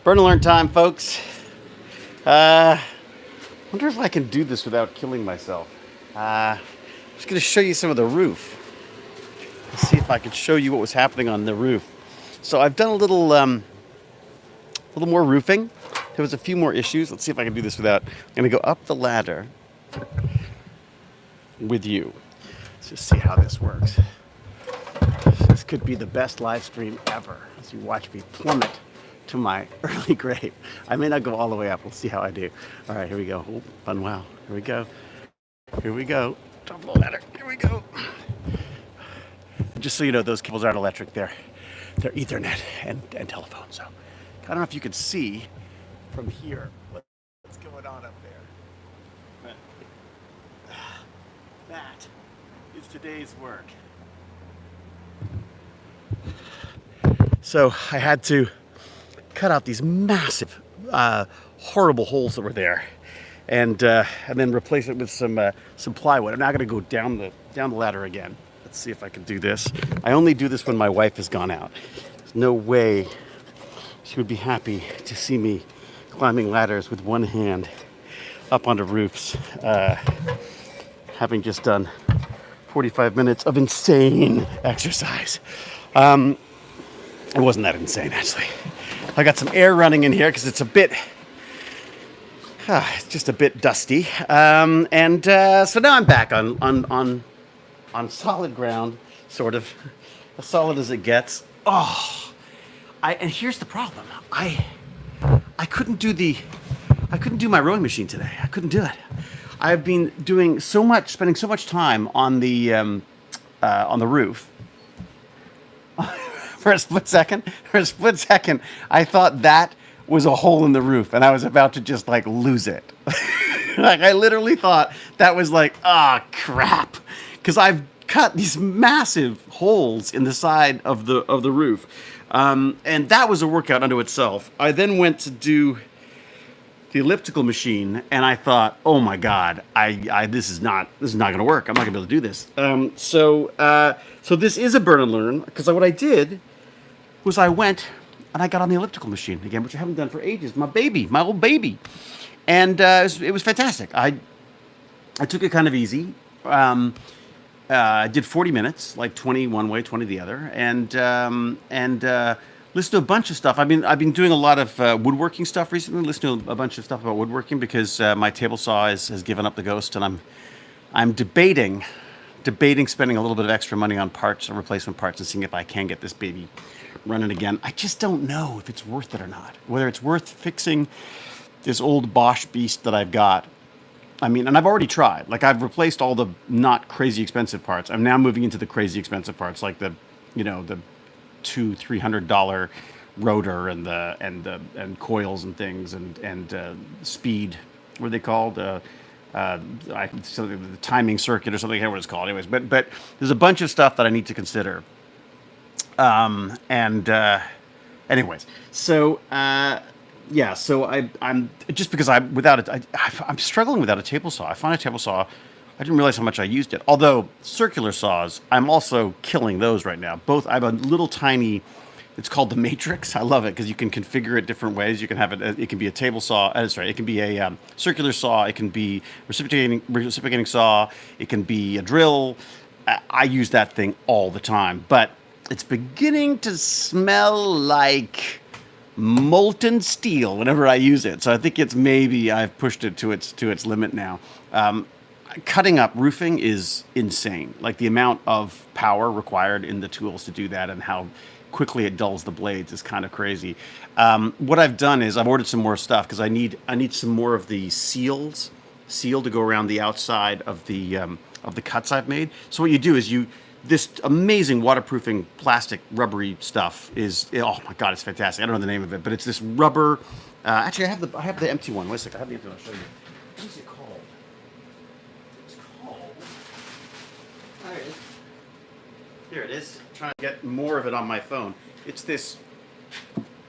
Burn and learn time, folks. Wonder if I can do this without killing myself. I'm just going to show you some of the roof. Let's see if I can show you what was happening on the roof. So I've done a little more roofing. There was a few more issues. Let's see if I can do this without. I'm going to go up the ladder with you. Let's just see how this works. This could be the best live stream ever as you watch me plummet to my early grave. I may not go all the way up. We'll see how I do. All right, here we go. Oh, fun wow. Here we go. Here we go. Top of the ladder. Here we go. Just so you know, those cables aren't electric. They're Ethernet and telephone. So I don't know if you can see from here what's going on up there. But that is today's work. So I had to cut out these massive, horrible holes that were there, and then replace it with some plywood. I'm now going to go down the ladder again. Let's see if I can do this. I only do this when my wife has gone out. There's no way she would be happy to see me climbing ladders with one hand up onto roofs, having just done 45 minutes of insane exercise. It wasn't that insane, actually. I got some air running in here because it's just a bit dusty. So now I'm back on solid ground, sort of, as solid as it gets. And here's the problem. I couldn't do my rowing machine today. I couldn't do it. I've been spending so much time on the roof. For a split second, I thought that was a hole in the roof, and I was about to just lose it. I literally thought that was crap, because I've cut these massive holes in the side of the roof, and that was a workout unto itself. I then went to do the elliptical machine, and I thought, oh my God, this is not going to work. I'm not going to be able to do this. So this is a burn and learn, because what I did was I went and I got on the elliptical machine again, which I haven't done for ages. My old baby, and it was fantastic. I took it kind of easy. I did 40 minutes, 20 one way, 20 the other, and listened to a bunch of stuff. I've been doing a lot of woodworking stuff recently. Listening to a bunch of stuff about woodworking because my table saw has given up the ghost, and I'm debating spending a little bit of extra money on parts, on replacement parts, and seeing if I can get this baby running again. I just don't know if it's worth it or not. Whether it's worth fixing this old Bosch beast that I've got. And I've already tried. I've replaced all the not crazy expensive parts. I'm now moving into the crazy expensive parts, like the $200-$300 rotor and coils and things and speed. What are they called? The timing circuit or something. I can't remember what it's called. Anyways, but there's a bunch of stuff that I need to consider. Anyways, so I'm just because I'm struggling without a table saw. I found a table saw. I didn't realize how much I used it. Although circular saws, I'm also killing those right now. I have a little tiny. It's called the Matrix. I love it because you can configure it different ways. You can have it. It can be a table saw. It can be a circular saw. It can be reciprocating saw. It can be a drill. I use that thing all the time, but it's beginning to smell like molten steel whenever I use it. So I think I've pushed it to its limit now. Cutting up roofing is insane. The amount of power required in the tools to do that and how quickly it dulls the blades is kind of crazy. What I've done is I've ordered some more stuff because I need some more of the seal to go around the outside of the cuts I've made. So what you do is this amazing waterproofing plastic rubbery stuff is, oh my God, it's fantastic. I don't know the name of it, but it's this rubber. Actually, I have the empty one. Wait a second, I have the empty one. I'll show you. What is it called? It's called. There it is. Here it is. I'm trying to get more of it on my phone. It's this.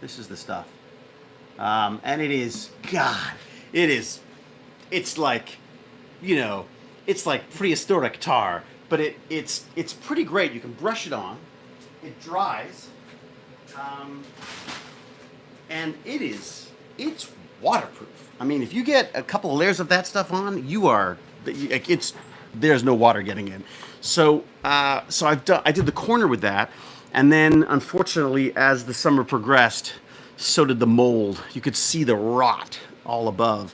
This is the stuff, and it is. God, it is. It's like, it's like prehistoric tar. But it's pretty great. You can brush it on. It dries. and it's waterproof. I mean, if you get a couple of layers of that stuff on, it's there's no water getting in. So I did the corner with that, and then unfortunately, as the summer progressed, so did the mold. You could see the rot all above.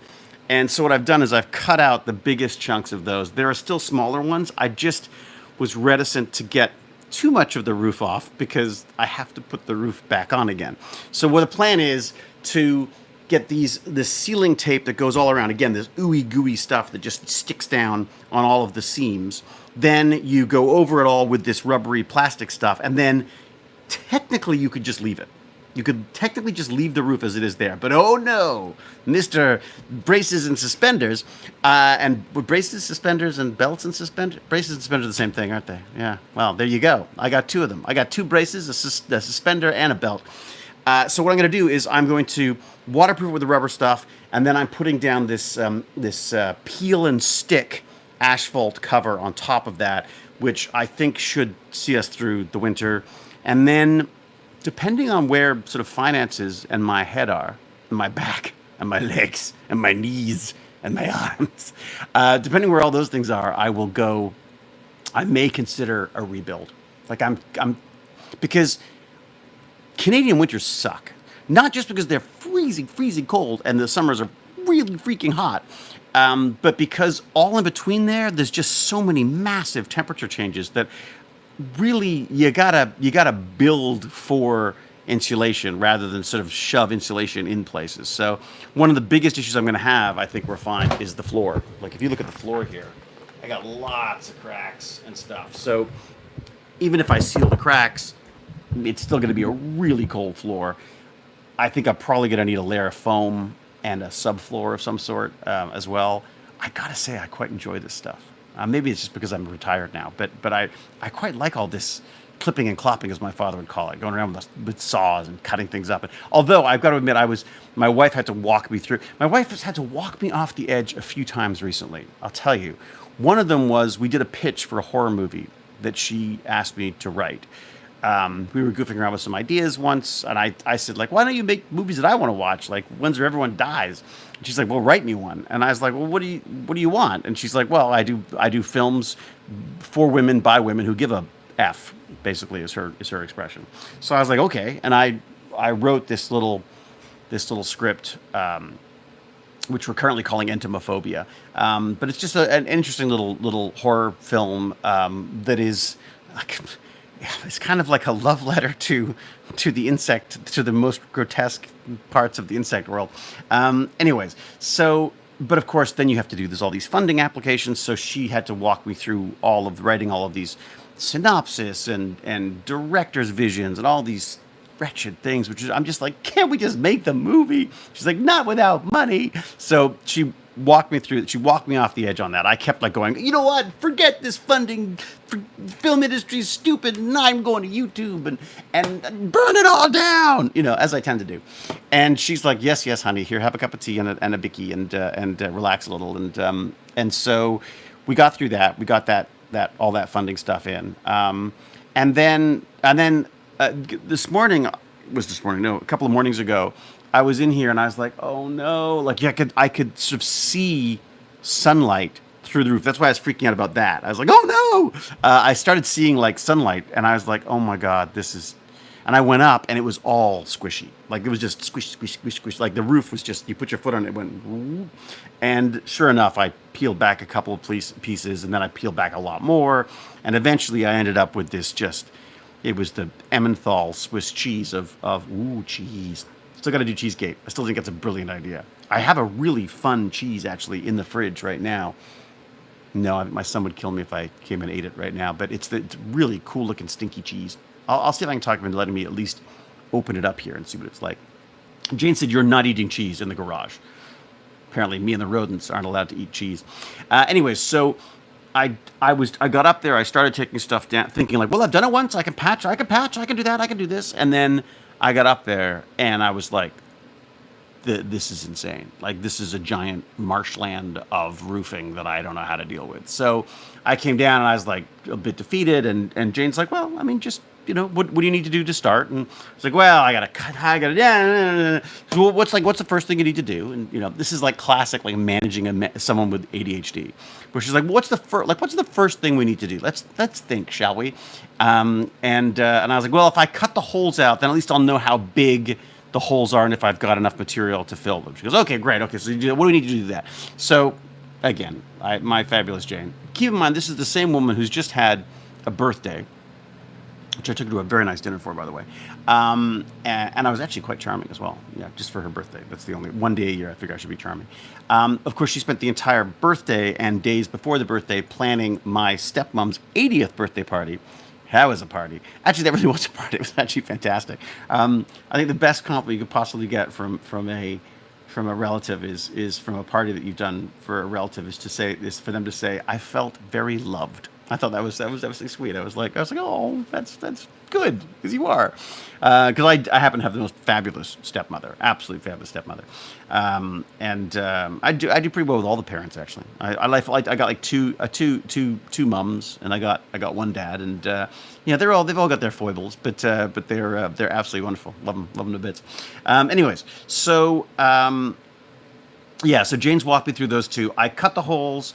And so what I've done is I've cut out the biggest chunks of those. There are still smaller ones. I just was reticent to get too much of the roof off because I have to put the roof back on again. So what the plan is to get this sealing tape that goes all around. Again, this ooey gooey stuff that just sticks down on all of the seams. Then you go over it all with this rubbery plastic stuff, and then technically you could just leave it. You could technically just leave the roof as it is there. But oh no, Mr. Braces and Suspenders, and braces, suspenders, and belts and suspenders. Braces and suspenders are the same thing, aren't they? Yeah. Well, there you go. I got two of them. I got two braces, a suspender, and a belt. So what I'm going to do is I'm going to waterproof it with the rubber stuff, and then I'm putting down this peel and stick asphalt cover on top of that, which I think should see us through the winter. And then, depending on where sort of finances and my head are, and my back, and my legs, and my knees, and my arms, depending where all those things are, I may consider a rebuild. Like because Canadian winters suck. Not just because they're freezing cold, and the summers are really freaking hot, but because all in between there's just so many massive temperature changes that really you gotta build for insulation rather than sort of shove insulation in places. So one of the biggest issues I'm going to have, I think we're fine, is the floor. Like if you look at the floor here, I got lots of cracks and stuff. So even if I seal the cracks, it's still going to be a really cold floor. I think I'm probably going to need a layer of foam and a subfloor of some sort as well. I gotta say, I quite enjoy this stuff. Maybe it's just because I'm retired now, but I quite like all this clipping and clopping, as my father would call it, going around with saws and cutting things up. And although I've got to admit, my wife had to walk me through. My wife has had to walk me off the edge a few times recently. I'll tell you. One of them was we did a pitch for a horror movie that she asked me to write. We were goofing around with some ideas once, and I said, like, why don't you make movies that I want to watch, like ones where everyone dies? And she's like, well, write me one. And I was like, well, what do you want? And she's like, well, I do films for women by women who give a F, basically is her expression. So I was like, okay, and I wrote this little script, which we're currently calling Entomophobia, but it's just an interesting little horror film that is. It's kind of like a love letter to the insect, to the most grotesque parts of the insect world. Anyways, but of course, then you have to do all these funding applications. So she had to walk me through writing all of these synopsis and director's visions and all these wretched things, I'm just like, can't we just make the movie? She's like, not without money. So she walked me off the edge on that. I kept like going, you know what? Forget this funding. Film industry is stupid, and I'm going to YouTube and burn it all down, as I tend to do. And she's like, yes, honey, here, have a cup of tea and a bicky and relax a little. And so we got through that. We got that all that funding stuff in. And then this morning, no, a couple of mornings ago, I was in here and I was like, oh no, like I could sort of see sunlight through the roof. That's why I was freaking out about that. I was like, oh no. I started seeing like sunlight and I was like, oh my God, and I went up and it was all squishy. Like it was just squish. Like the roof was just, you put your foot on it, it went, woo. And sure enough, I peeled back a couple of pieces and then I peeled back a lot more. And eventually I ended up with this it was the Emmenthal Swiss cheese of cheese. Still got to do cheesecake. I still think that's a brilliant idea. I have a really fun cheese actually in the fridge right now. No, my son would kill me if I came and ate it right now, but it's really cool looking stinky cheese. I'll see if I can talk him into letting me at least open it up here and see what it's like. Jane said, you're not eating cheese in the garage. Apparently me and the rodents aren't allowed to eat cheese. Anyways, so I got up there, I started taking stuff down, thinking like, well, I've done it once, I can patch, I can do that, I can do this. And then I got up there and I was like, this is insane. Like this is a giant marshland of roofing that I don't know how to deal with. So I came down and I was like a bit defeated and Jane's like, well, I mean, just what do you need to do to start? And it's like, well, I gotta cut, I gotta, yeah. So what's the first thing you need to do? And this is like classic, like managing someone with ADHD, where she's like, what's the first thing we need to do? Let's think, shall we? And I was like, well, if I cut the holes out, then at least I'll know how big the holes are and if I've got enough material to fill them. She goes, okay, great. Okay, so what do we need to do that? So again, my fabulous Jane. Keep in mind, this is the same woman who's just had a birthday, which I took her to a very nice dinner for, by the way. And I was actually quite charming as well. Yeah, just for her birthday. That's the only one day a year I figure I should be charming. Of course, she spent the entire birthday and days before the birthday planning my stepmom's 80th birthday party. That was a party. Actually, that really was a party. It was actually fantastic. I think the best compliment you could possibly get from a relative is from a party that you've done for a relative is for them to say, I felt very loved. I thought that was sweet. I was like, oh, that's good, because you are. Because I happen to have the most fabulous stepmother, absolutely fabulous stepmother, and I do pretty well with all the parents actually. I got like two mums, and I got one dad, and they've all got their foibles, but they're absolutely wonderful. Love them to bits. Anyways, so so Jane's walked me through those two. I cut the holes.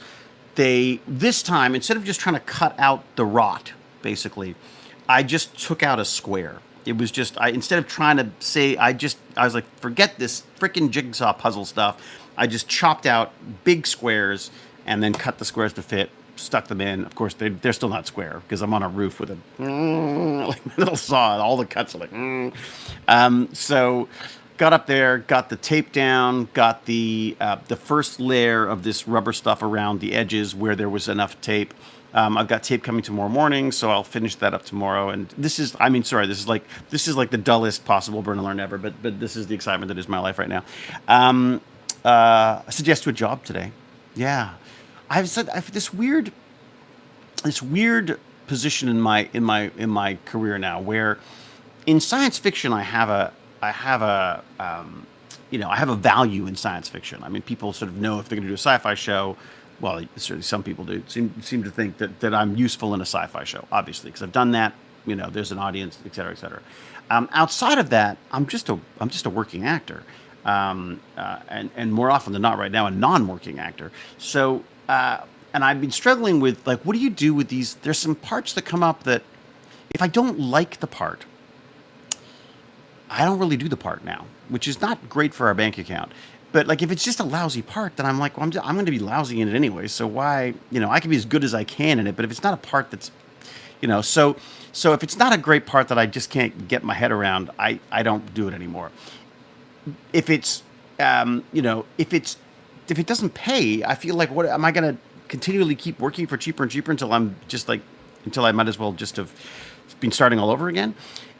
This time, instead of just trying to cut out the rot, basically, I just took out a square. It was just, instead of trying to say, I was like, forget this freaking jigsaw puzzle stuff. I just chopped out big squares and then cut the squares to fit, stuck them in. Of course, they're still not square because I'm on a roof with a little saw. All the cuts are like, so got up there, got the tape down, got the first layer of this rubber stuff around the edges where there was enough tape. I've got tape coming tomorrow morning, so I'll finish that up tomorrow. And this is like the dullest possible Burn and Learn ever, but this is the excitement that is my life right now. I said yes to a job today. Yeah, I've this weird position in my career now, where in science fiction I have a value in science fiction. I mean, people sort of know if they're going to do a sci-fi show. Well, certainly some people do seem to think that I'm useful in a sci-fi show, obviously, because I've done that. There's an audience, et cetera, et cetera. Outside of that, I'm just a working actor, and more often than not, right now, a non-working actor. So, and I've been struggling with, like, what do you do with these? There's some parts that come up that, if I don't like the part, I don't really do the part now, which is not great for our bank account. But like, if it's just a lousy part, then I'm like, well, I'm going to be lousy in it anyway. So why, I can be as good as I can in it. But if it's not a part that's, so if it's not a great part that I just can't get my head around, I don't do it anymore. If it's, if it doesn't pay, I feel like, what am I going to continually keep working for cheaper and cheaper until I might as well just have been starting all over again.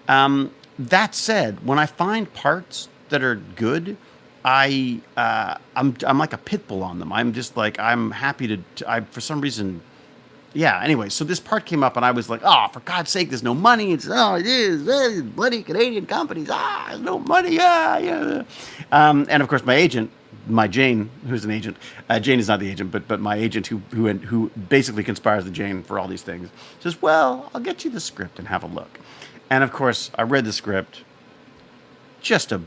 That said, when I find parts that are good, I'm like a pit bull on them. I'm just like, I'm happy to for some reason, yeah. Anyway, so this part came up and I was like, oh, for God's sake, there's no money. It is bloody Canadian companies. There's no money. Yeah. And of course, my agent, my Jane, who's an agent, Jane is not the agent, but my agent who basically conspires with Jane for all these things, says, well, I'll get you the script and have a look. And of course, I read the script. Just a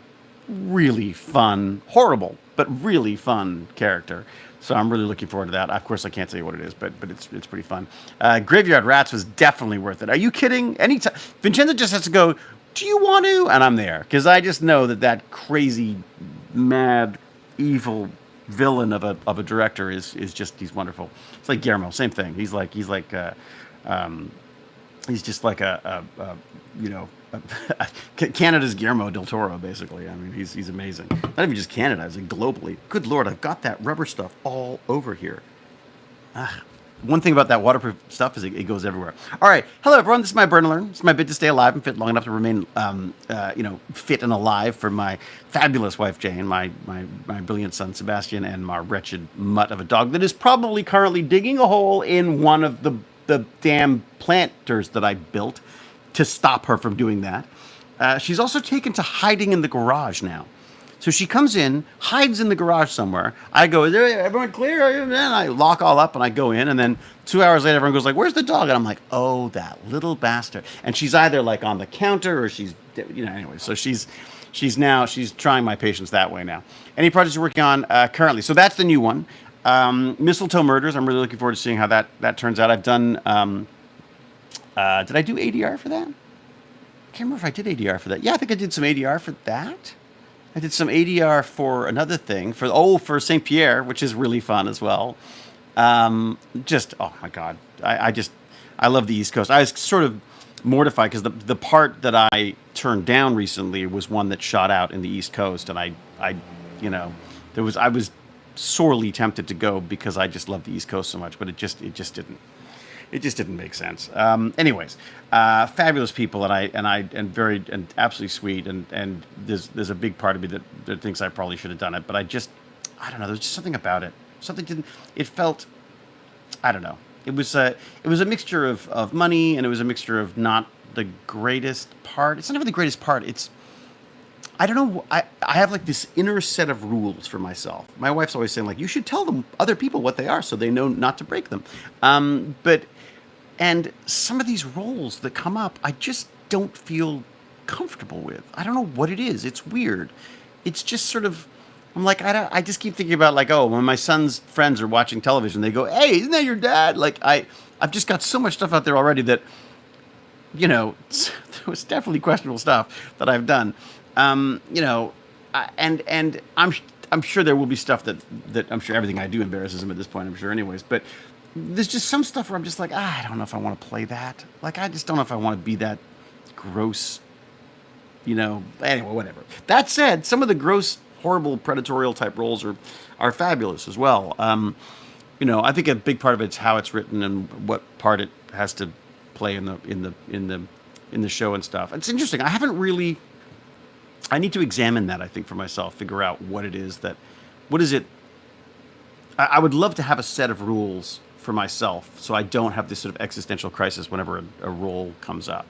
really fun, horrible, but really fun character. So I'm really looking forward to that. Of course, I can't tell you what it is, but it's pretty fun. Graveyard Rats was definitely worth it. Are you kidding? Anytime Vincenzo just has to go, do you want to? And I'm there, because I just know that crazy, mad, evil villain of a director is just, he's wonderful. It's like Guillermo, same thing. He's just like Canada's Guillermo del Toro, basically. I mean, he's amazing. Not even just Canada, it's like globally. Good Lord, I've got that rubber stuff all over here. One thing about that waterproof stuff is it goes everywhere. All right, hello everyone. This is my Burn and Learn. It's my bid to stay alive and fit long enough to remain, fit and alive for my fabulous wife Jane, my brilliant son Sebastian, and my wretched mutt of a dog that is probably currently digging a hole in one of the damn planters that I built to stop her from doing that. She's also taken to hiding in the garage now. So she comes in, hides in the garage somewhere. I go, is everyone clear? And then I lock all up and I go in. And then 2 hours later, everyone goes like, where's the dog? And I'm like, oh, that little bastard. And she's either like on the counter or she's, anyway. So she's trying my patience that way now. Any projects you're working on currently? So that's the new one. Mistletoe Murders. I'm really looking forward to seeing how that turns out. I've done, did I do ADR for that? I can't remember if I did ADR for that. Yeah, I think I did some ADR for that. I did some ADR for another thing for St. Pierre, which is really fun as well. Oh my God, I love the East Coast. I was sort of mortified because the part that I turned down recently was one that shot out in the East Coast, and I I was sorely tempted to go because I just love the East Coast so much, but it just didn't. It just didn't make sense. Anyways, fabulous people, and very absolutely sweet, and there's a big part of me that thinks I probably should have done it, but I don't know. There's just something about it. Something didn't. It felt, I don't know. It was a mixture of money, and it was a mixture of not the greatest part. It's not even the greatest part. I don't know. I have like this inner set of rules for myself. My wife's always saying like, you should tell them other people what they are so they know not to break them. And some of these roles that come up, I just don't feel comfortable with. I don't know what it is. It's weird. It's just sort of, I'm like, I just keep thinking about like, oh, when my son's friends are watching television, they go, hey, isn't that your dad? Like I've just got so much stuff out there already that, there was definitely questionable stuff that I've done. And I'm sure there will be stuff that I'm sure everything I do embarrasses him at this point. I'm sure, anyways. But there's just some stuff where I'm just like, I don't know if I want to play that. Like, I just don't know if I want to be that gross. Anyway, whatever. That said, some of the gross, horrible, predatorial type roles are fabulous as well. I think a big part of it's how it's written and what part it has to play in the show and stuff. It's interesting. I need to examine that, I think, for myself, figure out what it is. I would love to have a set of rules for myself so I don't have this sort of existential crisis whenever a role comes up.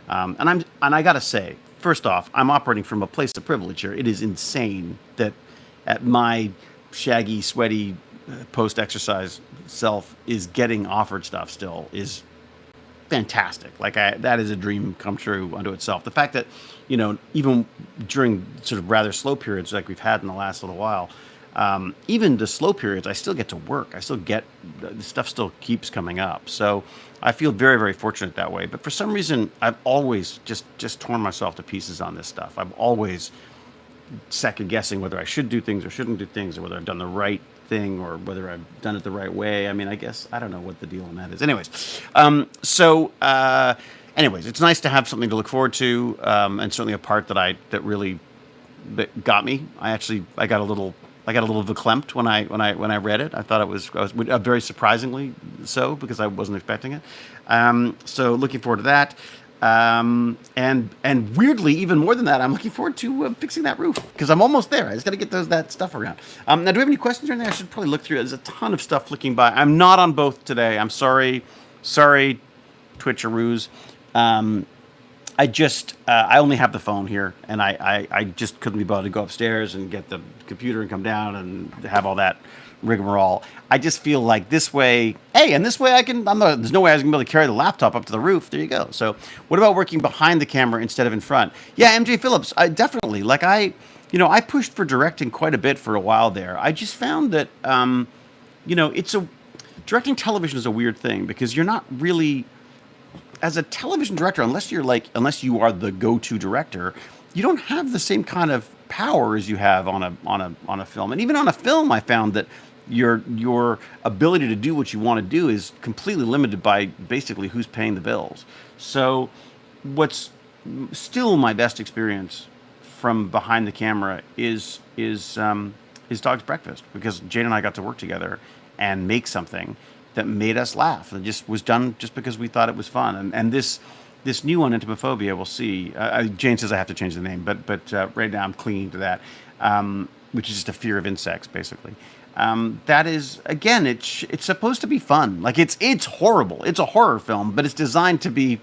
And I got to say, first off, I'm operating from a place of privilege here. It is insane that at my shaggy, sweaty, post-exercise self is getting offered stuff still is fantastic. Like that is a dream come true unto itself. The fact that, even during sort of rather slow periods like we've had in the last little while, even the slow periods, I still get to work. The stuff still keeps coming up. So I feel very, very fortunate that way. But for some reason, I've always just torn myself to pieces on this stuff. I'm always second guessing whether I should do things or shouldn't do things, or whether I've done the right thing or whether I've done it the right way. I mean, I guess I don't know what the deal on that is. Anyways, it's nice to have something to look forward to, and certainly a part that really got me. I got a little verklempt when I read it. I thought I was very surprisingly so, because I wasn't expecting it. So looking forward to that. And weirdly, even more than that, I'm looking forward to fixing that roof, because I'm almost there. I just got to get that stuff around. Now, do we have any questions or anything? I should probably look through it. There's a ton of stuff flicking by. I'm not on both today. I'm sorry, Twitcheroos. I only have the phone here, and I just couldn't be bothered to go upstairs and get the computer and come down and have all that rigmarole. I just feel like this way, there's no way I was going to be able to carry the laptop up to the roof. There you go. So what about working behind the camera instead of in front? Yeah, MJ Phillips, I definitely. Like I pushed for directing quite a bit for a while there. I just found that, directing television is a weird thing, because you're not really, as a television director, unless you are the go-to director, you don't have the same kind of power as you have on a film. And even on a film, I found that your ability to do what you want to do is completely limited by basically who's paying the bills. So what's still my best experience from behind the camera is Dog's Breakfast, because Jane and I got to work together and make something that made us laugh. It just was done just because we thought it was fun. And this new one, Entomophobia, we'll see. Jane says I have to change the name, but right now I'm clinging to that, which is just a fear of insects, basically. That is, again, it's supposed to be fun. Like it's horrible. It's a horror film, but it's designed to be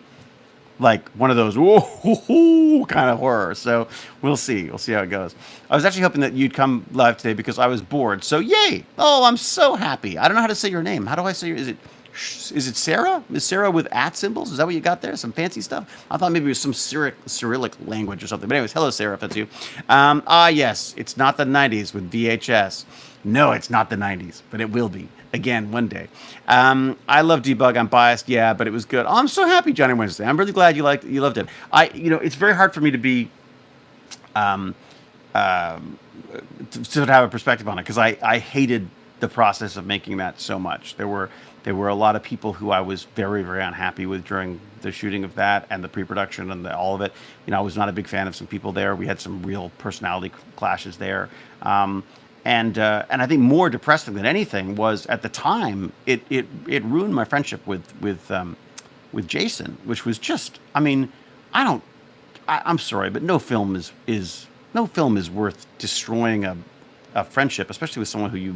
like one of those whoa kind of horror. So we'll see. We'll see how it goes. I was actually hoping that you'd come live today because I was bored. So yay! Oh, I'm so happy. I don't know how to say your name. How do I say your? Is it Sarah? Is Sarah with at symbols? Is that what you got there? Some fancy stuff? I thought maybe it was some Cyrillic language or something. But anyways, hello Sarah, if that's you. Yes, it's not the '90s with VHS. No, it's not the '90s, but it will be again one day. I love Debug. I'm biased, yeah, but it was good. Oh, I'm so happy, Johnny Wednesday. I'm really glad you loved it. It's very hard for me to be to have a perspective on it because I hated the process of making that so much. There were a lot of people who I was very, very unhappy with during the shooting of that and the pre-production and all of it. I was not a big fan of some people there. We had some real personality clashes there. And I think more depressing than anything was at the time it ruined my friendship with Jason, which was just, I mean, I'm sorry, but no film is worth destroying a friendship, especially with someone you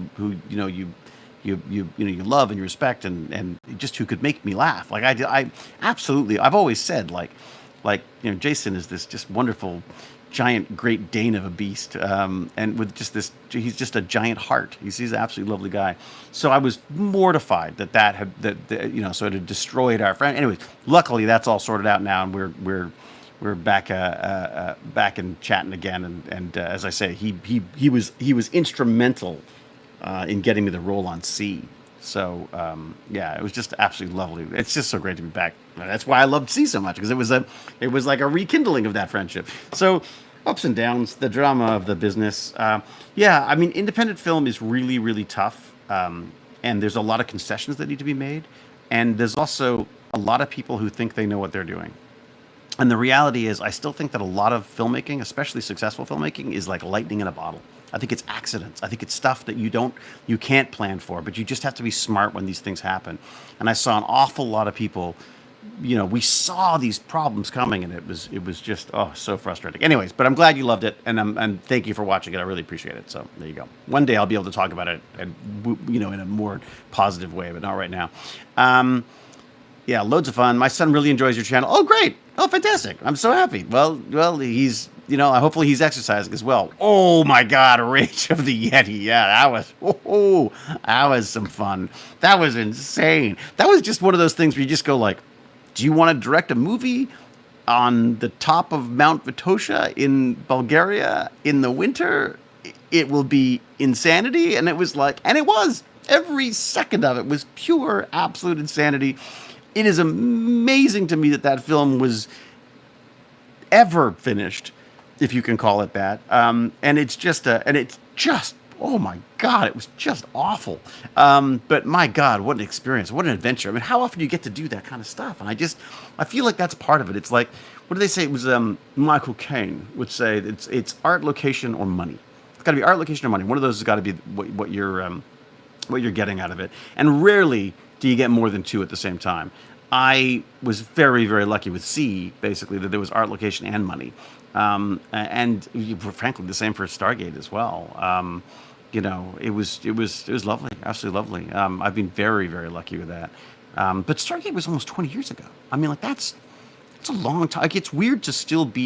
love and you respect and just who could make me laugh. Like I absolutely, I've always said Jason is this just wonderful giant Great Dane of a beast, and with just this, he's just a giant heart. He's an absolutely lovely guy. So I was mortified so it had destroyed our friend. Anyways, luckily that's all sorted out now, and we're back back and chatting again. And as I say, he was instrumental in getting me the role on C. So yeah, it was just absolutely lovely. It's just so great to be back. That's why I loved C so much, because it was like a rekindling of that friendship. So ups and downs, the drama of the business. Yeah, I mean, independent film is really, really tough, and there's a lot of concessions that need to be made, and there's also a lot of people who think they know what they're doing. And the reality is, I still think that a lot of filmmaking, especially successful filmmaking, is like lightning in a bottle. I think it's accidents. I think it's stuff that you can't plan for, but you just have to be smart when these things happen. And I saw an awful lot of people, we saw these problems coming, and it was just, so frustrating. Anyways, but I'm glad you loved it, and thank you for watching it. I really appreciate it. So there you go. One day I'll be able to talk about it, and in a more positive way, but not right now. Yeah, loads of fun. My son really enjoys your channel. Oh, great. Oh, fantastic. I'm so happy. Well, he's, hopefully he's exercising as well. Oh my God, Rage of the Yeti. Yeah, that was some fun. That was insane. That was just one of those things where you just go like, do you want to direct a movie on the top of Mount Vitosha in Bulgaria in the winter? It will be insanity. And it was every second of it was pure, absolute insanity. It is amazing to me that film was ever finished, if you can call it that. And it's just, oh my God, it was just awful. But my God, what an experience, what an adventure. I mean, how often do you get to do that kind of stuff? And I feel like that's part of it. It's like, what do they say? It was Michael Caine would say it's art, location, or money. It's got to be art, location, or money. One of those has got to be what you're getting out of it. And rarely do you get more than two at the same time. I was very, very lucky with C, basically, that there was art, location, and money. And frankly, the same for Stargate as well. It was lovely, absolutely lovely. I've been very, very lucky with that. But Stargate was almost 20 years ago. I mean, that's a long time. Like, it's weird to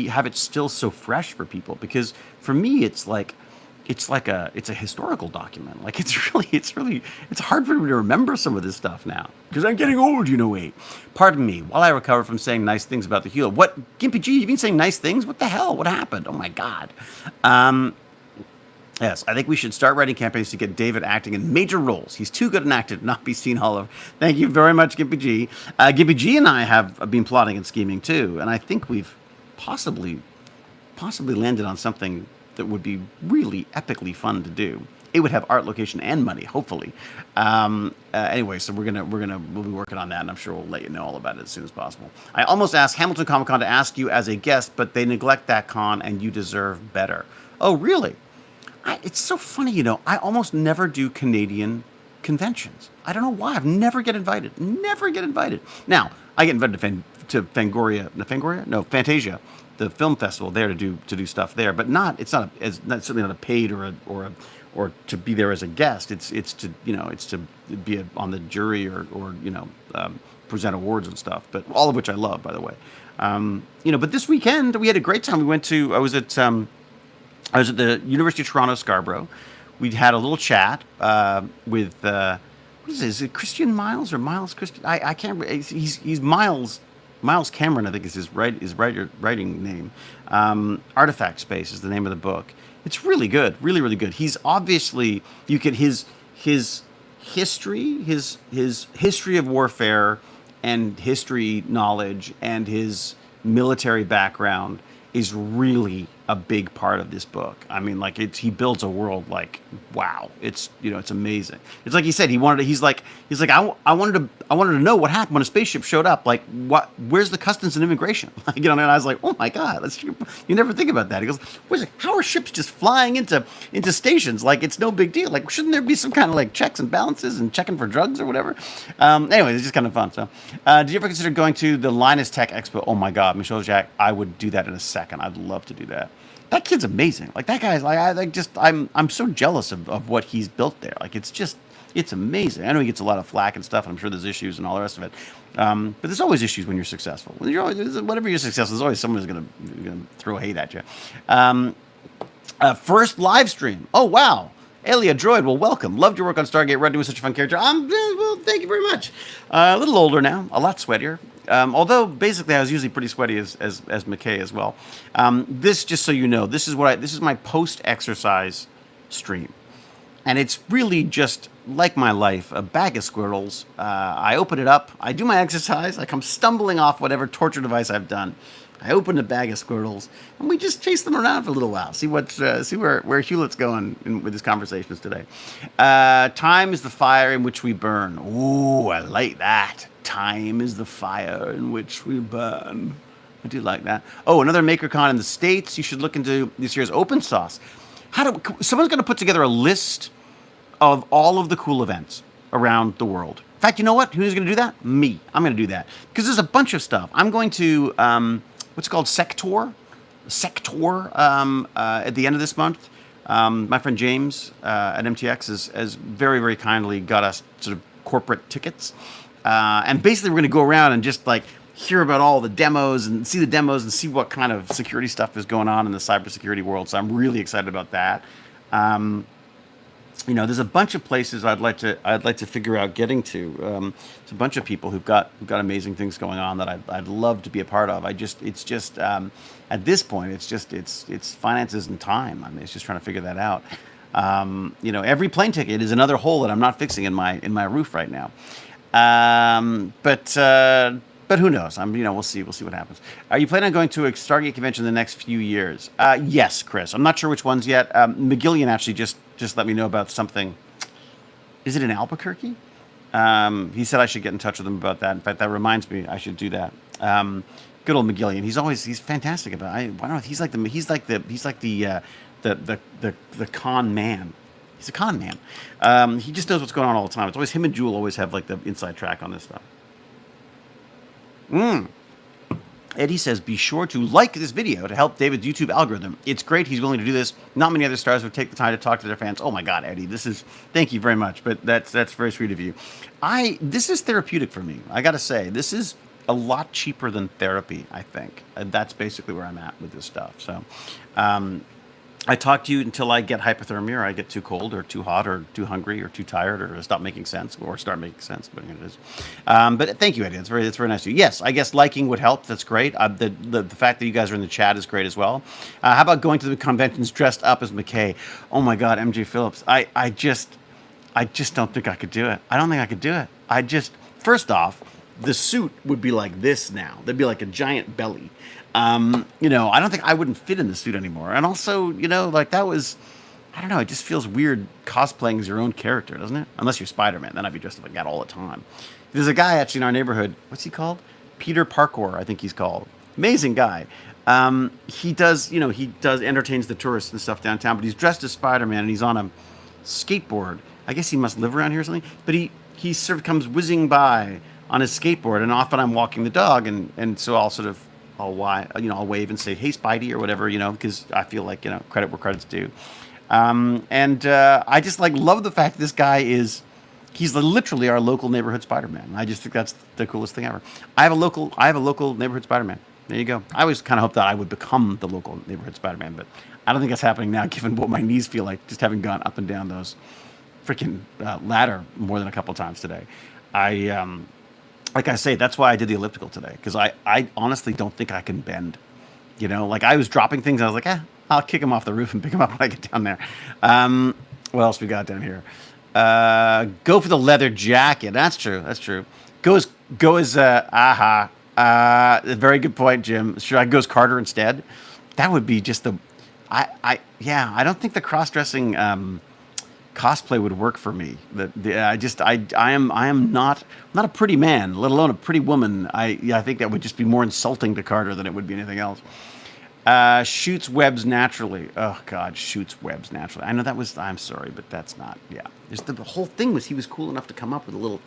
have it still so fresh for people, because for me, it's a historical document. Like, it's hard for me to remember some of this stuff now, because I'm getting old, wait. Pardon me, while I recover from saying nice things about the Hewlett. What, Gimpy G, you've been saying nice things? What the hell? What happened? Oh my God. Yes, I think we should start writing campaigns to get David acting in major roles. He's too good an actor to not be seen all over. Thank you very much, Gimpy G. Gimpy G and I have been plotting and scheming too, and I think we've possibly landed on something that would be really epically fun to do. It would have art, location, and money, hopefully. Anyway, so we'll be working on that, and I'm sure we'll let you know all about it as soon as possible. I almost asked Hamilton Comic Con to ask you as a guest, but they neglect that con, and you deserve better. Oh, really? It's so funny, I almost never do Canadian conventions. I don't know why. I've never get invited. Now, I get invited to Fantasia, the film festival there to do stuff there, but it's certainly not a paid or to be there as a guest. It's to be on the jury or present awards and stuff, but all of which I love, by the way. But this weekend we had a great time. I was at the University of Toronto, Scarborough. We had a little chat with what is it? Is it Christian Miles or Miles Christian? I can't remember. He's Miles Cameron, I think is his writing name. Artifact Space is the name of the book. It's really good, really really good. He's obviously you get his history, his history of warfare and history knowledge and his military background is really a big part of this book. I mean, like he builds a world like wow. It's it's amazing. It's like he said he's like I wanted to know what happened when a spaceship showed up. Like where's the customs and immigration? And I was like, oh my god, you never think about that. He goes, how are ships just flying into stations? Like it's no big deal. Like shouldn't there be some kind of like checks and balances and checking for drugs or whatever? Anyway, it's just kind of fun. So, did you ever consider going to the Linus Tech Expo? Oh my god, Michelle Jack, I would do that in a second. I'd love to do that. That kid's amazing. Like that guy's like I'm so jealous of what he's built there. Like it's amazing. I know he gets a lot of flack and stuff, and I'm sure there's issues and all the rest of it. But there's always issues when you're successful. Whenever you're successful, there's always someone who's gonna throw hate at you. First live stream. Oh wow. Elia Droid, well, welcome. Loved your work on Stargate. Rodney was such a fun character. Well, thank you very much. A little older now, a lot sweatier. Although basically I was usually pretty sweaty as McKay as well. This, just so you know, this is my post-exercise stream, and it's really just like my life, a bag of squirrels. I open it up, I do my exercise, I come stumbling off whatever torture device I've done. I open a bag of squirrels, and we just chase them around for a little while. See where Hewlett's going with his conversations today. Time is the fire in which we burn. Ooh, I like that. Time is the fire in which we burn. I do like that. Oh, another MakerCon in the States. You should look into this year's open source. Someone's going to put together a list of all of the cool events around the world. In fact, you know what? Who's going to do that? Me. I'm going to do that because there's a bunch of stuff. I'm going to what's it called Sector at the end of this month. My friend James at MTX has very very kindly got us sort of corporate tickets. And basically, we're going to go around and just like hear about all the demos and see what kind of security stuff is going on in the cybersecurity world. So I'm really excited about that. There's a bunch of places I'd like to figure out getting to. There's a bunch of people who've got amazing things going on that I'd love to be a part of. It's just at this point, it's finances and time. I mean, it's just trying to figure that out. Every plane ticket is another hole that I'm not fixing in my roof right now. But who knows? We'll see what happens. Are you planning on going to a Stargate convention in the next few years? Yes, Chris. I'm not sure which ones yet. McGillian actually just let me know about something. Is it in Albuquerque? He said I should get in touch with him about that. In fact, that reminds me I should do that. Good old McGillian. He's fantastic about it. I don't know. He's like the con man. He's a con man. He just knows what's going on all the time. It's always him and Jewel always have like the inside track on this stuff. Eddie says, be sure to like this video to help David's YouTube algorithm. It's great he's willing to do this. Not many other stars would take the time to talk to their fans. Oh my God, Eddie, thank you very much. But that's very sweet of you. This is therapeutic for me. I got to say, this is a lot cheaper than therapy, I think. That's basically where I'm at with this stuff. So, I talk to you until I get hypothermia, or I get too cold, or too hot, or too hungry, or too tired, or stop making sense, or start making sense. But it is. But thank you, Eddie. It's very nice of you. Yes, I guess liking would help. That's great. The fact that you guys are in the chat is great as well. How about going to the conventions dressed up as McKay? Oh my God, MJ Phillips. I just don't think I could do it. I don't think I could do it. First off, the suit would be like this now. There'd be like a giant belly. I don't think I wouldn't fit in the suit anymore. And also, like that was, I don't know, it just feels weird cosplaying as your own character, doesn't it? Unless you're Spider-Man, then I'd be dressed up like that all the time. There's a guy actually in our neighborhood, what's he called? Peter Parkour, I think he's called. Amazing guy. He entertains the tourists and stuff downtown, but he's dressed as Spider-Man and he's on a skateboard. I guess he must live around here or something, but he sort of comes whizzing by on his skateboard, and often I'm walking the dog, and so I'll wave and say, hey, Spidey, or whatever, because I feel like, credit where credit's due. I just love the fact that this guy is He's literally our local neighborhood Spider-Man. I just think that's the coolest thing ever. I have a local neighborhood Spider-Man. There you go. I always kind of hoped that I would become the local neighborhood Spider-Man, but I don't think that's happening now, given what my knees feel like just having gone up and down those freaking ladder more than a couple times today. I like I say, that's why I did the elliptical today, because I honestly don't think I can bend. Like I was dropping things. I was like, I'll kick them off the roof and pick them up when I get down there. What else we got down here? Go for the leather jacket. That's true. That's true. Go as aha. A very good point, Jim. Should I go as Carter instead? That would be just the. Yeah. I don't think the cross dressing cosplay would work for me. I am not a pretty man, let alone a pretty woman. I think that would just be more insulting to Carter than it would be anything else. Shoots webs naturally. Oh God, shoots webs naturally. I know that was. I'm sorry, but that's not. Yeah, the whole thing was he was cool enough to come up with a little.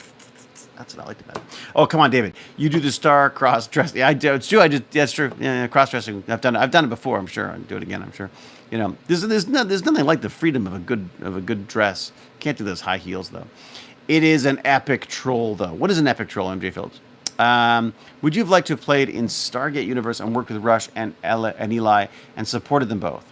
That's what I liked about it. Oh, come on, David. You do the star cross dress. Yeah, I do. It's true. That's true. Yeah, cross dressing. I've done it before. I'm sure. I'll do it again. I'm sure. There's nothing like the freedom of a good dress. Can't do those high heels though. It is an epic troll though. What is an epic troll, MJ Phillips? Would you have liked to have played in Stargate Universe and worked with Rush and Eli and supported them both?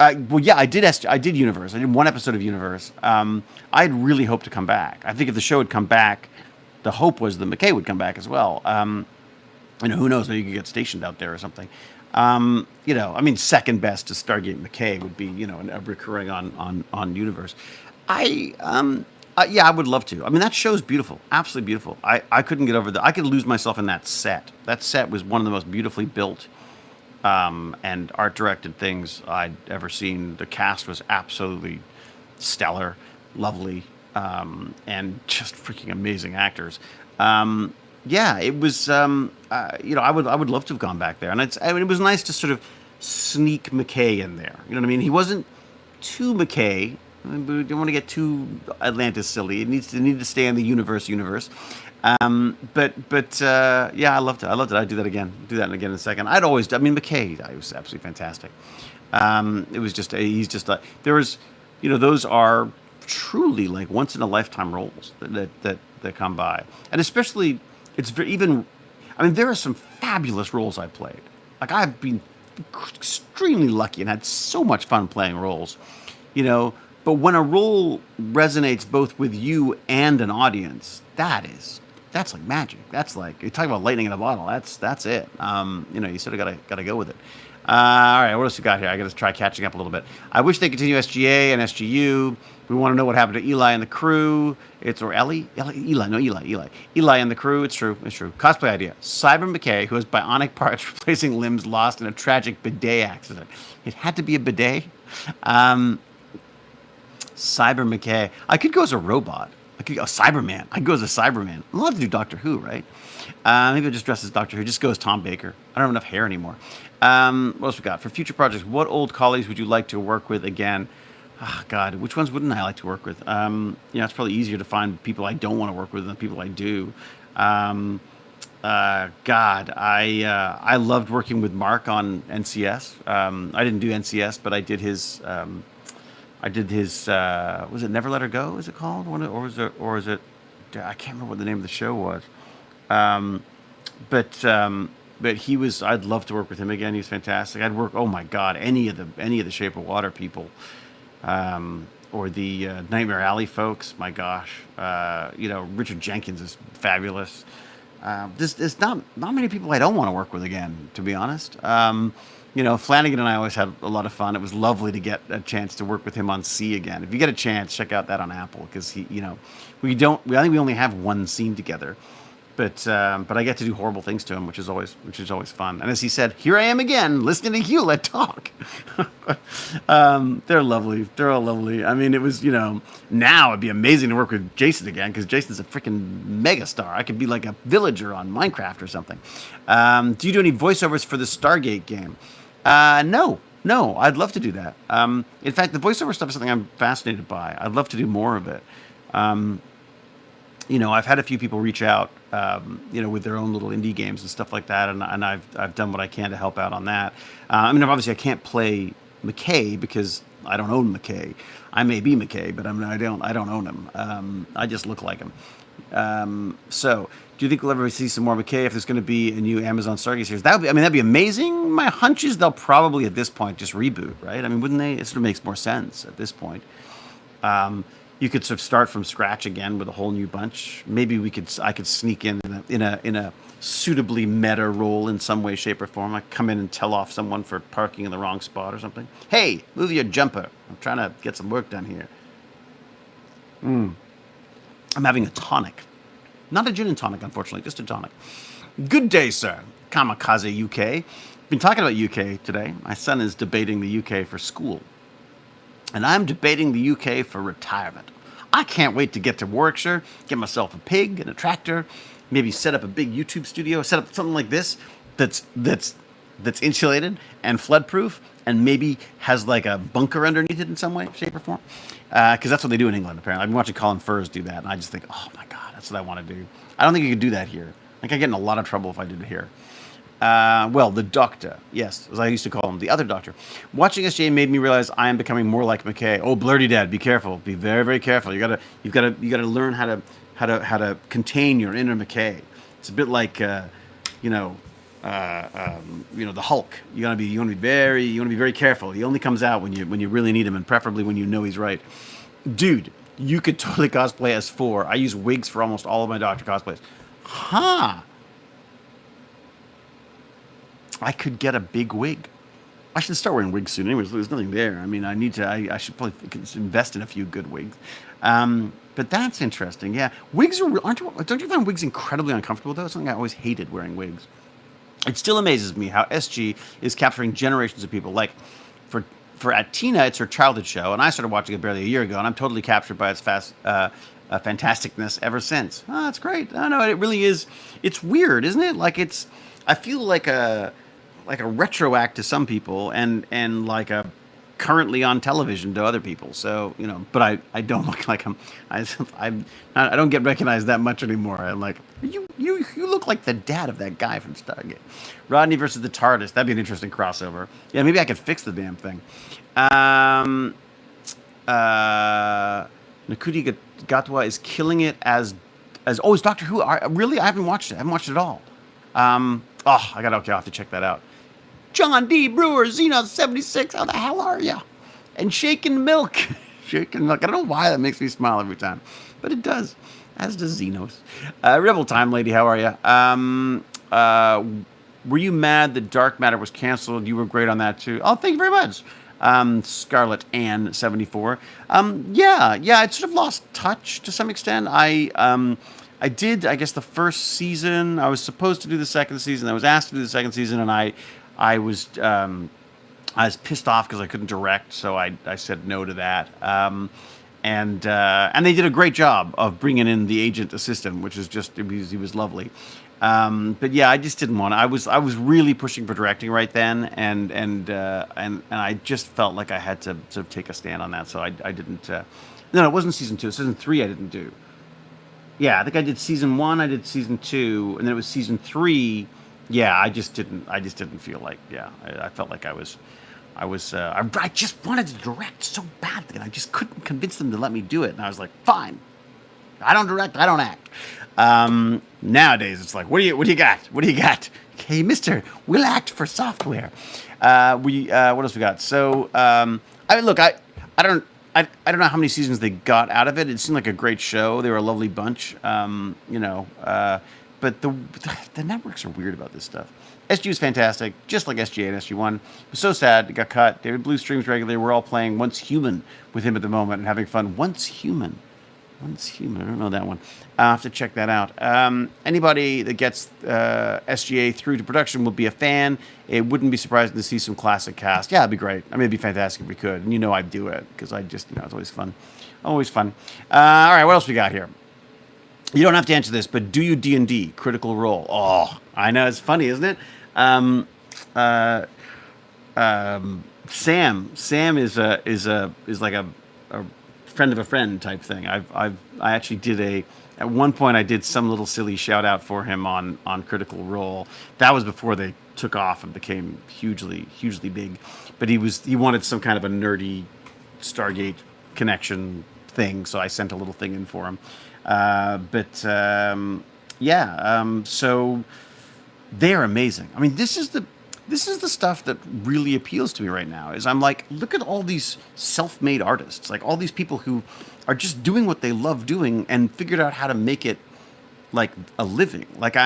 Well, yeah, I did. I did Universe. I did one episode of Universe. I'd really hoped to come back. I think if the show had come back, the hope was that McKay would come back as well. Who knows? Maybe you could get stationed out there or something. Second best to Stargate McKay would be, a recurring on Universe. Yeah, I would love to. I mean, that show's beautiful, absolutely beautiful. I couldn't get over I could lose myself in that set. That set was one of the most beautifully built and art-directed things I'd ever seen. The cast was absolutely stellar, lovely, and just freaking amazing actors. Yeah, it was. I would love to have gone back there, and it was nice to sort of sneak McKay in there. You know what I mean? He wasn't too McKay. We don't want to get too Atlantis silly. It needs to stay in the universe. Yeah, I loved it. I'd do that again. Do that again in a second. McKay, I was absolutely fantastic. It was just he's just there was, those are truly like once in a lifetime roles that come by, and especially there are some fabulous roles I played. Like I've been extremely lucky and had so much fun playing roles, But when a role resonates both with you and an audience, that's like magic. That's like you talk about lightning in a bottle. That's it. You sort of gotta go with it. All right, what else we got here? I got to try catching up a little bit. I wish they continue SGA and SGU. We want to know what happened to Eli and the crew. Eli and the crew. It's true. Cosplay idea: Cyber McKay, who has bionic parts replacing limbs lost in a tragic bidet accident. It had to be a bidet. Cyber McKay. I could go as a robot. I could go Cyberman. I could go as a Cyberman. I'm allowed to do Doctor Who, right? Maybe I'll just dress as Doctor Who. Just go as Tom Baker. I don't have enough hair anymore. What else we got? For future projects, what old colleagues would you like to work with again? Oh, God, which ones wouldn't I like to work with? It's probably easier to find people I don't want to work with than people I do. God, I loved working with Mark on NCS. I didn't do NCS, but I did his... was it Never Let Her Go? Is it called? Or is it? I can't remember what the name of the show was. But he was. I'd love to work with him again. He was fantastic. I'd work. Oh my God, any of the Shape of Water people, or the Nightmare Alley folks. My gosh, Richard Jenkins is fabulous. There's not many people I don't want to work with again, to be honest. Flanagan and I always had a lot of fun. It was lovely to get a chance to work with him on C again. If you get a chance, check out that on Apple because I think we only have one scene together, but I get to do horrible things to him, which is always fun. And as he said, here I am again, listening to Hewlett talk. They're lovely. They're all lovely. I mean, it was now it'd be amazing to work with Jason again because Jason's a freaking megastar. I could be like a villager on Minecraft or something. Do you do any voiceovers for the Stargate game? No, I'd love to do that. In fact, the voiceover stuff is something I'm fascinated by. I'd love to do more of it. I've had a few people reach out, with their own little indie games and stuff like that, and I've done what I can to help out on that. Obviously I can't play McKay because I don't own McKay. I may be McKay, but I don't own him. I just look like him. So, do you think we'll ever see some more McKay if there's going to be a new Amazon Stargate series? That'd be amazing. My hunch is they'll probably at this point just reboot, right? I mean, wouldn't they? It sort of makes more sense at this point. You could sort of start from scratch again with a whole new bunch. Maybe I could sneak in a suitably meta role in some way, shape, or form. I come in and tell off someone for parking in the wrong spot or something. Hey, move your jumper. I'm trying to get some work done here. I'm having a tonic. Not a gin and tonic, unfortunately, just a tonic. Good day, sir. Kamikaze UK. Been talking about UK today. My son is debating the UK for school. And I'm debating the UK for retirement. I can't wait to get to Warwickshire, get myself a pig and a tractor, maybe set up a big YouTube studio, set up something like this that's insulated and flood-proof, and maybe has like a bunker underneath it in some way, shape, or form. Because that's what they do in England, apparently. I've been watching Colin Furze do that, and I just think, oh my God, that's what I want to do. I don't think you could do that here. I think I'd get in a lot of trouble if I did it here. Well, the doctor, yes, as I used to call him, the other doctor. Watching SJ made me realize I am becoming more like McKay. Oh, Blurty Dad, be careful, be very, very careful. You gotta learn how to contain your inner McKay. It's a bit like, the Hulk. You want to be very careful. He only comes out when you really need him, and preferably when you know he's right. Dude, you could totally cosplay as 4. I use wigs for almost all of my Doctor cosplays. Huh. I could get a big wig. I should start wearing wigs soon. Anyways, there's nothing there. I mean, I should probably invest in a few good wigs. But that's interesting. Yeah, wigs don't you find wigs incredibly uncomfortable though? It's something I always hated, wearing wigs. It still amazes me how SG is capturing generations of people. Like for Tina, it's her childhood show, and I started watching it barely a year ago, and I'm totally captured by its fantasticness ever since. Oh, that's great. I know it really is. It's weird, isn't it? Like I feel like a retro act to some people, and like a currently on television to other people. So, but I don't look like I don't get recognized that much anymore. I'm like, you look like the dad of that guy from Stargate. Rodney versus the TARDIS. That'd be an interesting crossover. Yeah, maybe I could fix the damn thing. Nakuti Gatwa is killing it as it's Doctor Who. Really? I haven't watched it. I haven't watched it at all. I'll have to check that out. John D. Brewer, Xeno76, how the hell are ya? And Shaken Milk. Shaken Milk. I don't know why that makes me smile every time, but it does, as does Xenos. Rebel Time Lady, how are ya? Were you mad that Dark Matter was canceled? You were great on that, too. Oh, thank you very much. Scarlet Ann 74. Yeah, it sort of lost touch to some extent. I did, I guess, the first season. I was supposed to do the second season. I was asked to do the second season, and I was pissed off because I couldn't direct, so I said no to that. And they did a great job of bringing in the agent assistant, which is he was lovely. But yeah, I just didn't want to. I was really pushing for directing right then, and I just felt like I had to sort of take a stand on that, so I didn't. No, it wasn't season 2. Season 3 I didn't do. Yeah, I think I did season 1, I did season 2, and then it was season 3. Yeah, I just didn't feel like. Yeah, I felt like I just wanted to direct so badly, and I just couldn't convince them to let me do it. And I was like, fine, I don't direct, I don't act. Nowadays, it's like, what do you got? What do you got? Hey, Mister, we'll act for software. What else we got? So, I don't know how many seasons they got out of it. It seemed like a great show. They were a lovely bunch, but the networks are weird about this stuff. SG was fantastic, just like SGA and SG1. It was so sad it got cut. David Blue streams regularly. We're all playing Once Human with him at the moment and having fun. Once Human. I don't know that one. I'll have to check that out. Anybody that gets SGA through to production will be a fan. It wouldn't be surprising to see some classic cast. Yeah, it'd be great. I mean, it'd be fantastic if we could. And I'd do it because I just, it's always fun. Always fun. All right, what else we got here? You don't have to answer this, but do you D&D Critical Role? Oh, I know, it's funny, isn't it? Sam is like a friend of a friend type thing. I actually did at one point I did some little silly shout out for him on Critical Role. That was before they took off and became hugely big. But he wanted some kind of a nerdy Stargate connection thing, so I sent a little thing in for him. But yeah, so they're amazing. I mean, this is the stuff that really appeals to me right now. Is I'm like, look at all these self-made artists, like all these people who are just doing what they love doing and figured out how to make it like a living. Like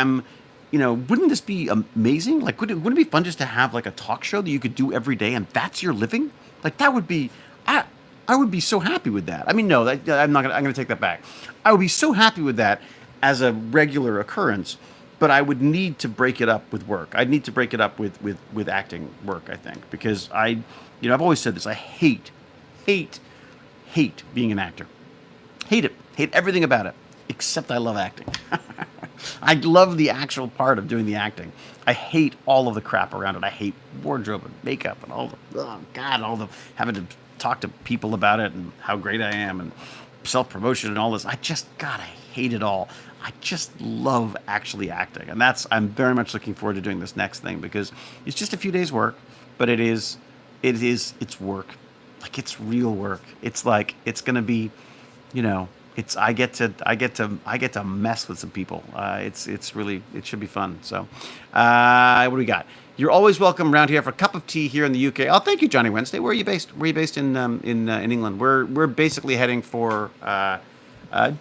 wouldn't this be amazing? Like, wouldn't it be fun just to have like a talk show that you could do every day and that's your living? Like that would be, I would be so happy with that. I mean, no, I'm going to take that back. I would be so happy with that as a regular occurrence, but I would need to break it up with work. I'd need to break it up with acting work, I think, because I've always said this. I hate being an actor. Hate it. Hate everything about it, except I love acting. I love the actual part of doing the acting. I hate all of the crap around it. I hate wardrobe and makeup and all the having to talk to people about it and how great I am and self-promotion and all this. I hate it all. I just love actually acting. And I'm very much looking forward to doing this next thing because it's just a few days work, but it's work. Like it's real work. It's like, it's going to be, I get to mess with some people. It's really, it should be fun. So, what do we got? You're always welcome around here for a cup of tea here in the UK. Oh, thank you, Johnny Wednesday. Where are you based? Where are you based in England? We're basically heading for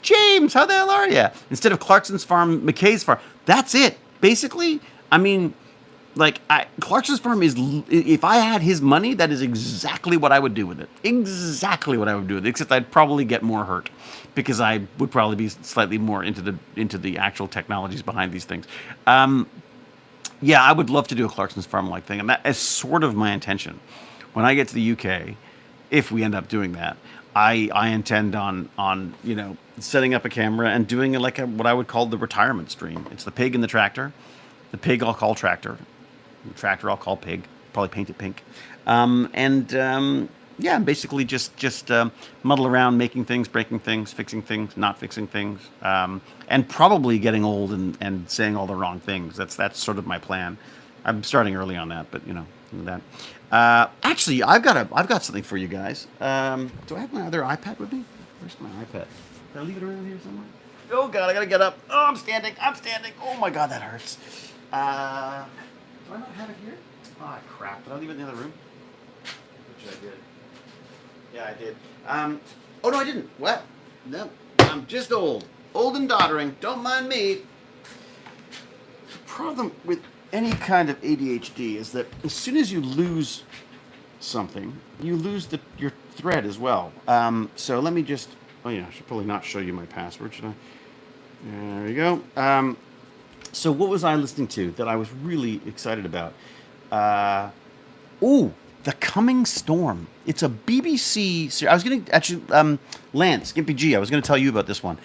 James. How the hell are you? Instead of Clarkson's farm, McKay's farm. That's it. Basically, I mean, like Clarkson's farm is. If I had his money, that is exactly what I would do with it. Exactly what I would do with it. Except I'd probably get more hurt because I would probably be slightly more into the actual technologies behind these things. Yeah, I would love to do a Clarkson's farm-like thing, and that is sort of my intention. When I get to the UK, if we end up doing that, I intend on setting up a camera and doing what I would call the retirement stream. It's the pig and the tractor. The pig I'll call tractor. The tractor I'll call pig. Probably paint it pink. Yeah, basically just muddle around, making things, breaking things, fixing things, not fixing things, and probably getting old and saying all the wrong things. That's sort of my plan. I'm starting early on that, but that. Actually, I've got something for you guys. Do I have my other iPad with me? Where's my iPad? Did I leave it around here somewhere? Oh God, I gotta get up. Oh, I'm standing. Oh my God, that hurts. Do I not have it here? Oh crap! Did I leave it in the other room? Which I did. Yeah, I did. Oh, no, I didn't. What? No, I'm just old. Old and doddering. Don't mind me. The problem with any kind of ADHD is that as soon as you lose something, you lose your thread as well. So let me just... Oh, yeah, I should probably not show you my password, should I? There we go. So what was I listening to that I was really excited about? The Coming Storm. It's a BBC series. I was going to actually, Lance, Gimpy G, I was going to tell you about this one.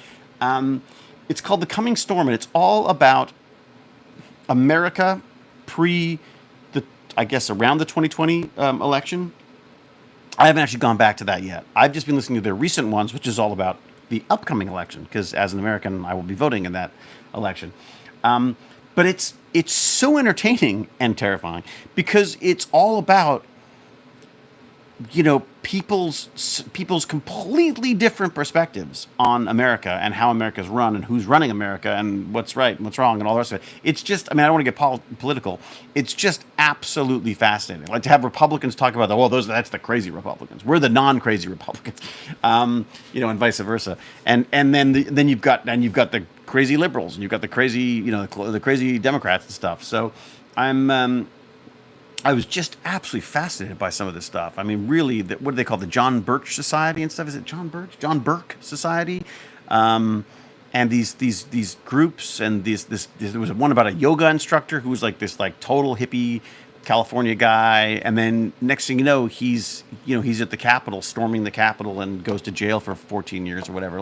It's called The Coming Storm, and it's all about America around the 2020 election. I haven't actually gone back to that yet. I've just been listening to their recent ones, which is all about the upcoming election, because as an American, I will be voting in that election. But it's so entertaining and terrifying because it's all about people's completely different perspectives on America and how America's run and who's running America and what's right and what's wrong and all the rest of it. It's just, I don't want to get political. It's just absolutely fascinating. Like to have Republicans talk about that's the crazy Republicans. We're the non-crazy Republicans, and vice versa. And then you've got the crazy liberals and you've got the crazy, the crazy Democrats and stuff. So I was just absolutely fascinated by some of this stuff. I mean, really, what do they call the John Birch Society and stuff? Is it John Birch? John Burke Society? And these groups and there was one about a yoga instructor who was like this total hippie California guy, and then next thing you know, he's at the Capitol, storming the Capitol, and goes to jail for 14 years or whatever.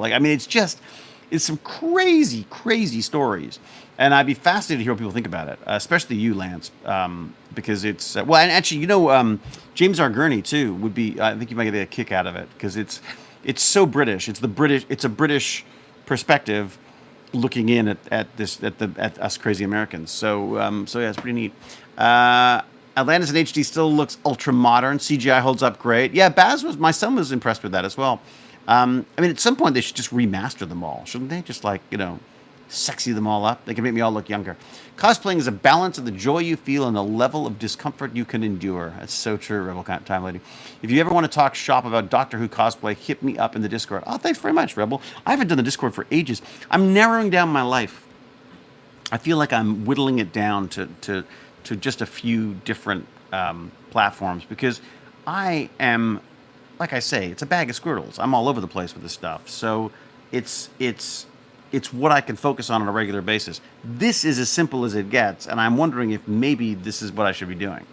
It's some crazy, crazy stories. And I'd be fascinated to hear what people think about it, especially you, Lance, because it's... and actually, James R. Gurney, too, would be... I think you might get a kick out of it, because it's so British. It's a British perspective looking in at us crazy Americans. So yeah, it's pretty neat. Atlantis in HD still looks ultra modern. CGI holds up great. Yeah, my son was impressed with that as well. I mean, at some point they should just remaster them all, shouldn't they? Just like, sexy them all up. They can make me all look younger. Cosplaying is a balance of the joy you feel and the level of discomfort you can endure. That's so true, Rebel Time Lady. If you ever want to talk shop about Doctor Who cosplay, hit me up in the Discord. Oh, thanks very much, Rebel. I haven't done the Discord for ages. I'm narrowing down my life. I feel like I'm whittling it down to just a few different platforms because I am, like I say, it's a bag of squirrels. I'm all over the place with this stuff. So it's what I can focus on a regular basis. This is as simple as it gets, and I'm wondering if maybe this is what I should be doing.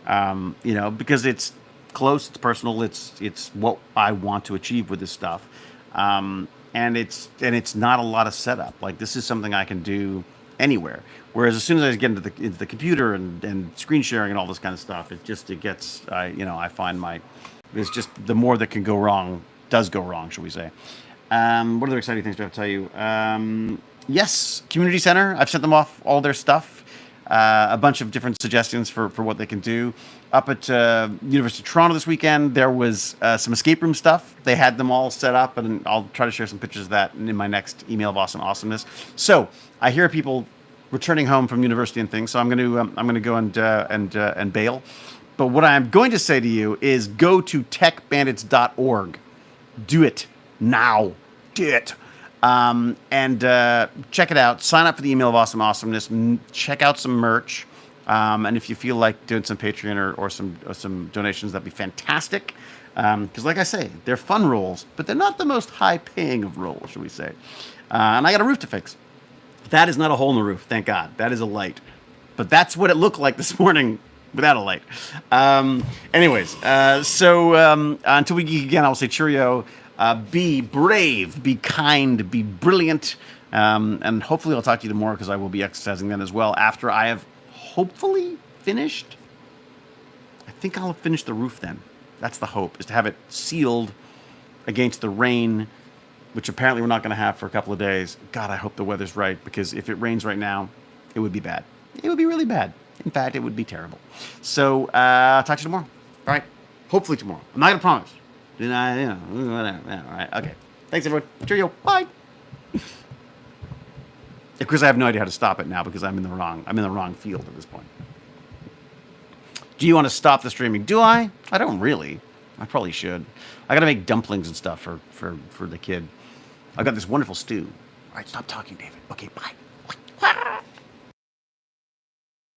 Because it's close, it's personal, it's what I want to achieve with this stuff, and it's not a lot of setup. Like this is something I can do anywhere. Whereas as soon as I get into the computer and screen sharing and all this kind of stuff, it gets I find there's just the more that can go wrong does go wrong, shall we say. What other exciting things do I have to tell you? Yes, Community Center. I've sent them off all their stuff. A bunch of different suggestions for what they can do. Up at University of Toronto this weekend, there was some escape room stuff. They had them all set up, and I'll try to share some pictures of that in my next email of awesomeness. So I hear people returning home from university and things, so I'm going to go and bail. But what I'm going to say to you is go to techbandits.org. Do it now. Do it. And check it out. Sign up for the email of awesomeness. Check out some merch. And if you feel like doing some Patreon or some donations, that'd be fantastic. Because like I say, they're fun roles, but they're not the most high-paying of roles, shall we say. And I got a roof to fix. That is not a hole in the roof, thank God. That is a light. But that's what it looked like this morning without a light. So until we geek again, I'll say cheerio. Be brave, be kind, be brilliant. And hopefully I'll talk to you tomorrow because I will be exercising then as well after I have hopefully finished. I think I'll have finished the roof then. That's the hope, is to have it sealed against the rain, which apparently we're not going to have for a couple of days. God, I hope the weather's right, because if it rains right now, it would be bad. It would be really bad. In fact, it would be terrible. So, I'll talk to you tomorrow. All right? Hopefully tomorrow. I'm not going to promise. Whatever. Yeah, all right. Okay. Thanks, everyone. Cheerio. Bye. Of course, I have no idea how to stop it now because I'm in the wrong field at this point. Do you want to stop the streaming? Do I? I don't really. I probably should. I got to make dumplings and stuff for the kid. I got this wonderful stew. All right, stop talking, David. Okay, bye.